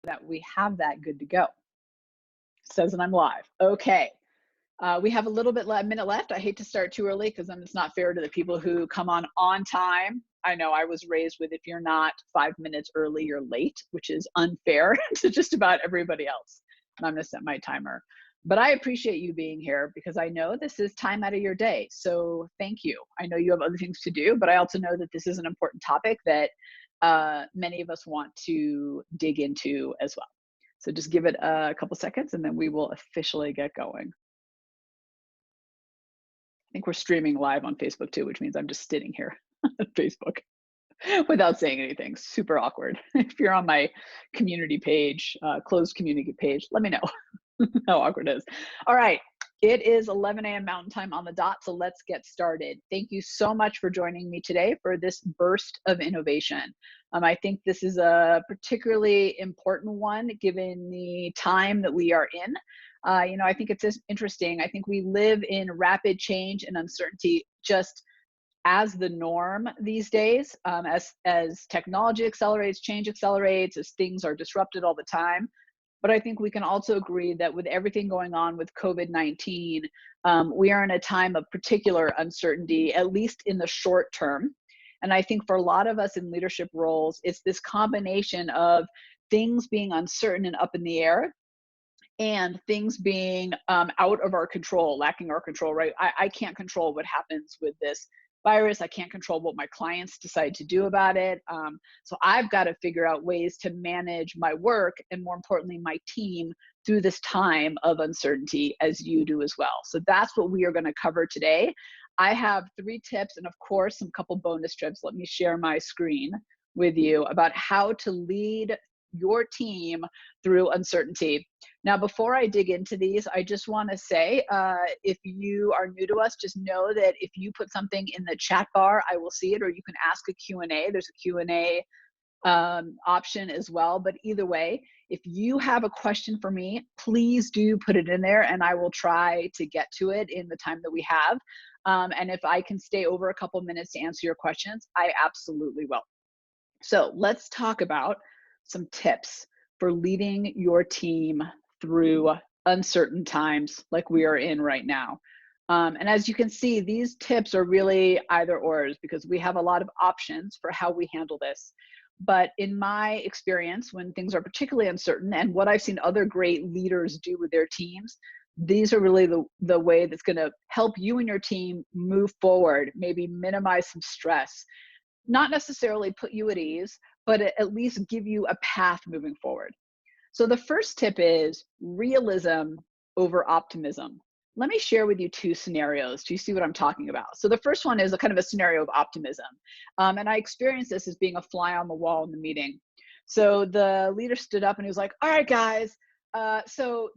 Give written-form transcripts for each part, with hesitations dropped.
that we have that good to go. Says that I'm live. Okay. We have a little bit, a minute left. I hate to start too early because then it's not fair to the people who come on time. I know I was raised with if you're not 5 minutes early, you're late, which is unfair to just about everybody else. And I'm going to set my timer. But I appreciate you being here because I know this is time out of your day. So thank you. I know you have other things to do, but I also know that this is an important topic that many of us want to dig into as well. So just give it a couple seconds and then we will officially get going. I think we're streaming live on Facebook too, which means I'm just sitting here on Facebook without saying anything. Super awkward. If you're on my community page, closed community page, let me know how awkward it is. All right. It is 11 a.m. Mountain Time on the dot, so let's get started. Thank you so much for joining me today for this burst of innovation. I think this is a particularly important one given the time that we are in. I think it's just interesting. I think we live in rapid change and uncertainty just as the norm these days, as technology accelerates, change accelerates, as things are disrupted all the time. But I think we can also agree that with everything going on with COVID-19, we are in a time of particular uncertainty, at least in the short term. And I think for a lot of us in leadership roles, it's this combination of things being uncertain and up in the air and things being out of our control, lacking our control, right? I can't control what happens with this virus. I can't control what my clients decide to do about it. So I've got to figure out ways to manage my work and more importantly, my team through this time of uncertainty as you do as well. So that's what we are going to cover today. I have 3 tips and of course, some couple bonus tips. Let me share my screen with you about how to lead your team through uncertainty. Now, before I dig into these, I just want to say, if you are new to us, just know that if you put something in the chat bar, I will see it, or you can ask a Q&A. There's a Q&A option as well. But either way, if you have a question for me, please do put it in there and I will try to get to it in the time that we have. And if I can stay over a couple minutes to answer your questions, I absolutely will. So let's talk about some tips for leading your team through uncertain times like we are in right now. And as you can see, these tips are really either ors because we have a lot of options for how we handle this. But in my experience, when things are particularly uncertain and what I've seen other great leaders do with their teams, these are really the way that's going to help you and your team move forward, maybe minimize some stress, not necessarily put you at ease, but at least give you a path moving forward. So the first tip is realism over optimism. Let me share with you 2 scenarios. Do you see what I'm talking about? So the first one is a kind of a scenario of optimism. And I experienced this as being a fly on the wall in the meeting. So the leader stood up and he was like, all right, guys, so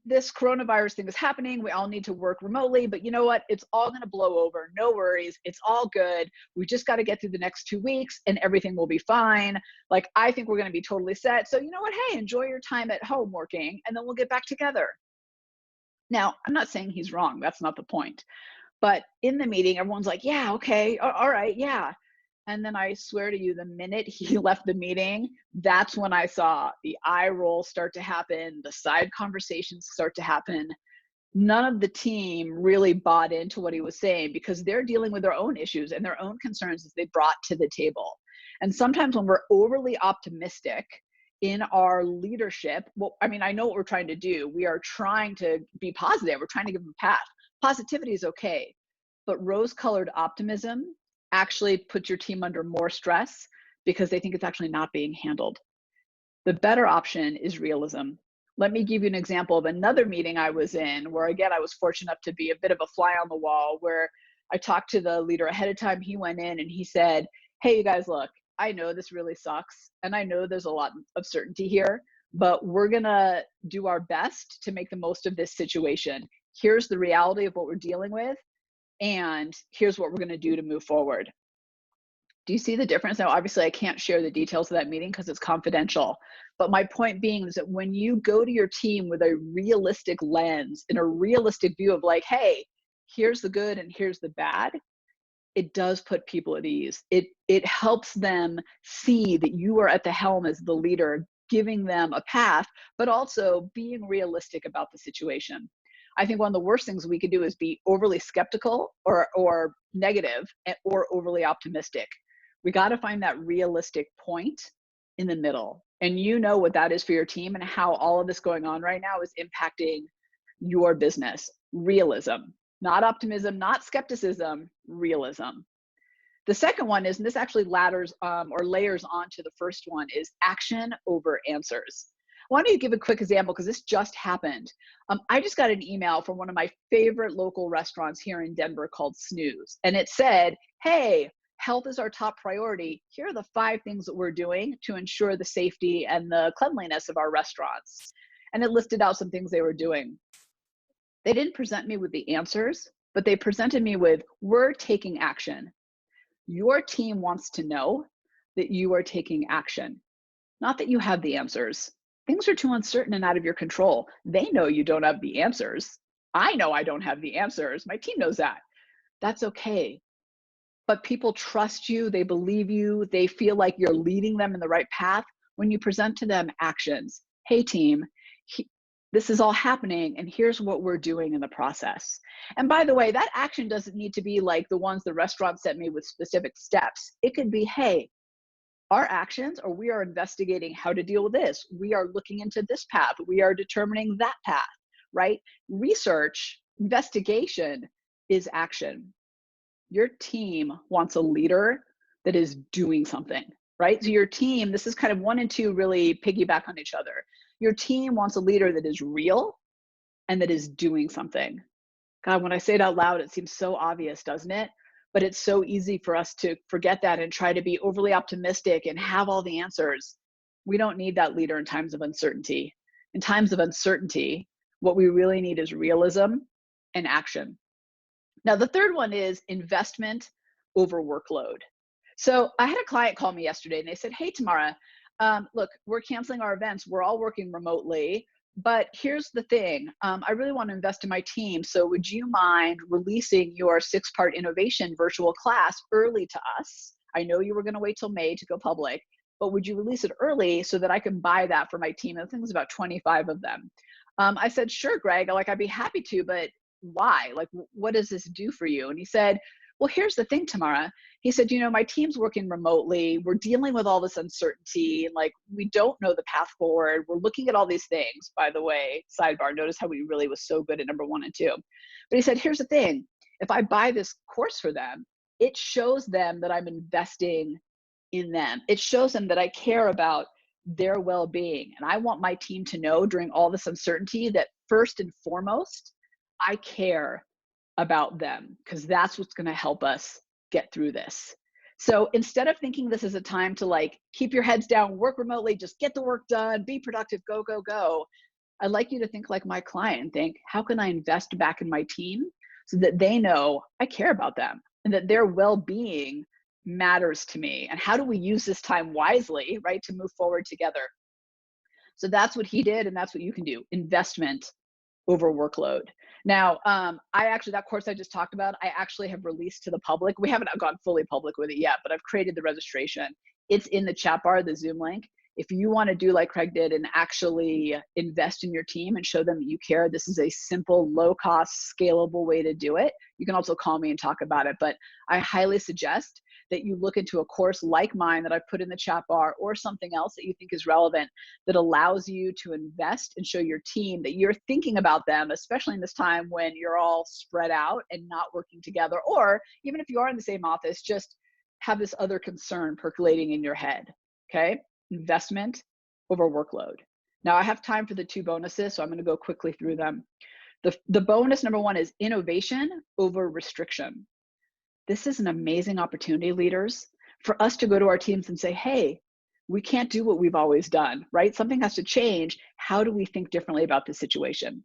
this coronavirus thing is happening. We all need to work remotely, but you know what? It's all going to blow over. No worries. It's all good. We just got to get through the next 2 weeks and everything will be fine. Like, I think we're going to be totally set. So you know what? Hey, enjoy your time at home working and then we'll get back together. Now, I'm not saying he's wrong. That's not the point. But in the meeting, everyone's like, yeah, okay. All right. Yeah. And then I swear to you, the minute he left the meeting, that's when I saw the eye roll start to happen, the side conversations start to happen. None of the team really bought into what he was saying because they're dealing with their own issues and their own concerns that they brought to the table. And sometimes when we're overly optimistic in our leadership, well, I mean, I know what we're trying to do. We are trying to be positive. We're trying to give them a path. Positivity is okay, but rose-colored optimism actually puts your team under more stress because they think it's actually not being handled. The better option is realism. Let me give you an example of another meeting I was in where, again, I was fortunate enough to be a bit of a fly on the wall where I talked to the leader ahead of time. He went in and he said, hey, you guys, look, I know this really sucks. And I know there's a lot of certainty here, but we're going to do our best to make the most of this situation. Here's the reality of what we're dealing with. And here's what we're going to do to move forward. Do you see the difference? Now, obviously, I can't share the details of that meeting because it's confidential. But my point being is that when you go to your team with a realistic lens and a realistic view of like, hey, here's the good and here's the bad, it does put people at ease. It helps them see that you are at the helm as the leader, giving them a path, but also being realistic about the situation. I think one of the worst things we could do is be overly skeptical or negative or overly optimistic. We got to find that realistic point in the middle. And you know what that is for your team and how all of this going on right now is impacting your business. Realism, not optimism, not skepticism, realism. The second one is, and this actually ladders or layers onto the first one, is action over answers. I wanted to give a quick example because this just happened. I just got an email from one of my favorite local restaurants here in Denver called Snooze. And it said, hey, health is our top priority. Here are the 5 things that we're doing to ensure the safety and the cleanliness of our restaurants. And it listed out some things they were doing. They didn't present me with the answers, but they presented me with, we're taking action. Your team wants to know that you are taking action, not that you have the answers. Things are too uncertain and out of your control. They know you don't have the answers. I know I don't have the answers. My team knows that. That's okay. But people trust you. They believe you. They feel like you're leading them in the right path when you present to them actions. Hey, team, this is all happening, and here's what we're doing in the process. And by the way, that action doesn't need to be like the ones the restaurant sent me with specific steps. It could be, hey, our actions, or we are investigating how to deal with this. We are looking into this path. We are determining that path, right? Research, investigation is action. Your team wants a leader that is doing something, right? So your team, this is kind of 1 and 2 really piggyback on each other. Your team wants a leader that is real and that is doing something. God, when I say it out loud, it seems so obvious, doesn't it? But it's so easy for us to forget that and try to be overly optimistic and have all the answers. We don't need that leader in times of uncertainty. In times of uncertainty, what we really need is realism and action. Now, the third one is investment over workload. So I had a client call me yesterday and they said, hey, Tamara, look, we're canceling our events. We're all working remotely. But here's the thing. I really want to invest in my team. So would you mind releasing your 6-part innovation virtual class early to us? I know you were going to wait till May to go public, but would you release it early so that I can buy that for my team? And I think there's about 25 of them. I said, sure, Greg, like I'd be happy to, but why? Like, what does this do for you? And he said, well, here's the thing, Tamara. He said, you know, my team's working remotely. We're dealing with all this uncertainty. And like, we don't know the path forward. We're looking at all these things. By the way, sidebar, notice how we really was so good at number 1 and 2. But he said, here's the thing. If I buy this course for them, it shows them that I'm investing in them. It shows them that I care about their well-being. And I want my team to know during all this uncertainty that first and foremost, I care about them, because that's what's going to help us get through this. So instead of thinking this is a time to like keep your heads down, work remotely, just get the work done, be productive, go, go, go, I'd like you to think like my client and think, how can I invest back in my team so that they know I care about them and that their well-being matters to me? And how do we use this time wisely, right, to move forward together? So that's what he did, and that's what you can do. Investment over workload. Now, that course I just talked about, I actually have released to the public. We haven't gone fully public with it yet, but I've created the registration. It's in the chat bar, the Zoom link. If you want to do like Craig did and actually invest in your team and show them that you care, this is a simple, low cost, scalable way to do it. You can also call me and talk about it, but I highly suggest that you look into a course like mine that I've put in the chat bar, or something else that you think is relevant that allows you to invest and show your team that you're thinking about them, especially in this time when you're all spread out and not working together, or even if you are in the same office, just have this other concern percolating in your head, okay? Investment over workload. Now I have time for the 2 bonuses, so I'm going to go quickly through them. The bonus number 1 is innovation over restriction. This is an amazing opportunity, leaders, for us to go to our teams and say, hey, we can't do what we've always done, right? Something has to change. How do we think differently about this situation?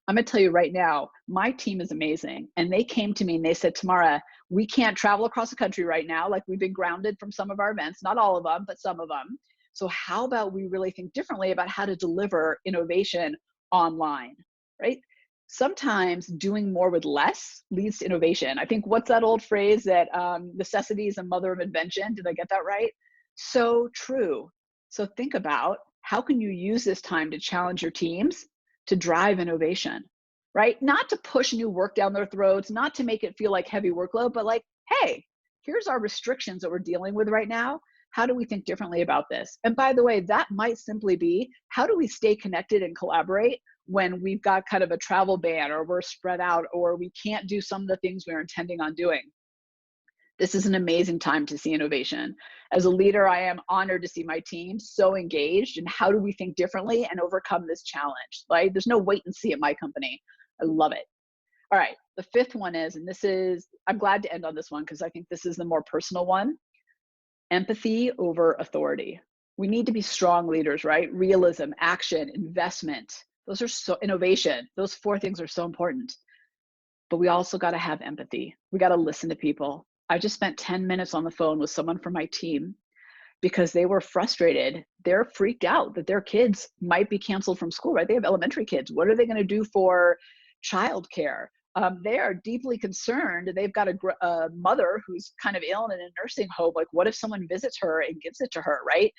I'm going to tell you right now, my team is amazing. And they came to me and they said, Tamara, we can't travel across the country right now. Like, we've been grounded from some of our events, not all of them, but some of them. So how about we really think differently about how to deliver innovation online, right? Sometimes doing more with less leads to innovation. I think, what's that old phrase that necessity is a mother of invention? Did I get that right? So true. So think about how can you use this time to challenge your teams to drive innovation, right? Not to push new work down their throats, not to make it feel like heavy workload, but like, hey, here's our restrictions that we're dealing with right now. How do we think differently about this? And by the way, that might simply be, how do we stay connected and collaborate when we've got kind of a travel ban, or we're spread out, or we can't do some of the things we're intending on doing? This is an amazing time to see innovation. As a leader, I am honored to see my team so engaged in how do we think differently and overcome this challenge, right? There's no wait and see at my company. I love it. All right, the fifth one is, and this is, I'm glad to end on this one because I think this is the more personal one: empathy over authority. We need to be strong leaders, right? Realism, action, investment. Those are so, innovation. Those four things are so important. But we also got to have empathy. We got to listen to people. I just spent 10 minutes on the phone with someone from my team because they were frustrated. They're freaked out that their kids might be canceled from school, right? They have elementary kids. What are they going to do for childcare? They are deeply concerned. They've got a mother who's kind of ill and in a nursing home. Like, what if someone visits her and gives it to her, right?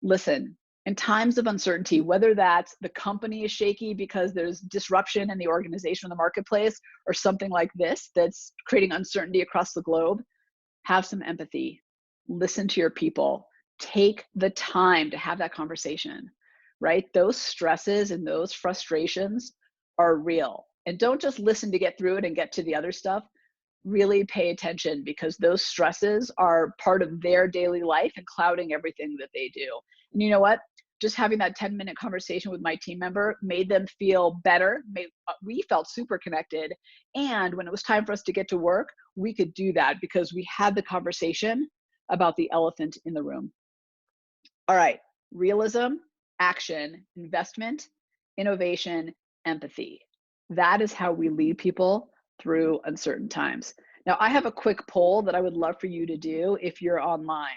Listen, in times of uncertainty, whether that's the company is shaky because there's disruption in the organization, in the marketplace, or something like this that's creating uncertainty across the globe, have some empathy. Listen to your people. Take the time to have that conversation, right? Those stresses and those frustrations are real. And don't just listen to get through it and get to the other stuff. Really pay attention, because those stresses are part of their daily life and clouding everything that they do. And you know what? Just having that 10-minute conversation with my team member made them feel better. We felt super connected. And when it was time for us to get to work, we could do that because we had the conversation about the elephant in the room. All right, realism, action, investment, innovation, empathy. That is how we lead people through uncertain times. Now, I have a quick poll that I would love for you to do if you're online.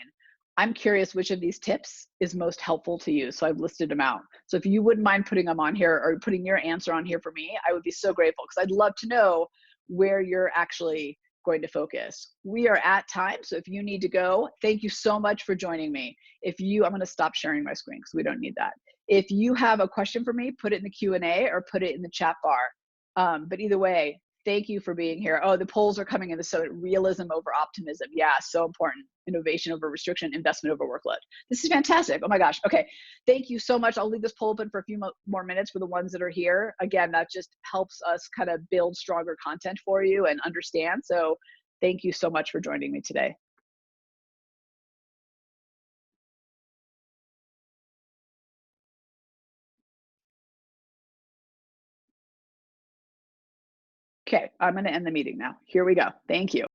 I'm curious which of these tips is most helpful to you. So I've listed them out. So if you wouldn't mind putting them on here or putting your answer on here for me, I would be so grateful, because I'd love to know where you're actually going to focus. We are at time, so if you need to go, thank you so much for joining me. I'm going to stop sharing my screen because we don't need that. If you have a question for me, put it in the Q&A or put it in the chat bar. But either way, thank you for being here. Oh, the polls are coming in. So realism over optimism. Yeah, so important. Innovation over restriction, investment over workload. This is fantastic. Oh my gosh. Okay. Thank you so much. I'll leave this poll open for a few more minutes for the ones that are here. Again, that just helps us kind of build stronger content for you and understand. So thank you so much for joining me today. Okay, I'm going to end the meeting now. Here we go. Thank you.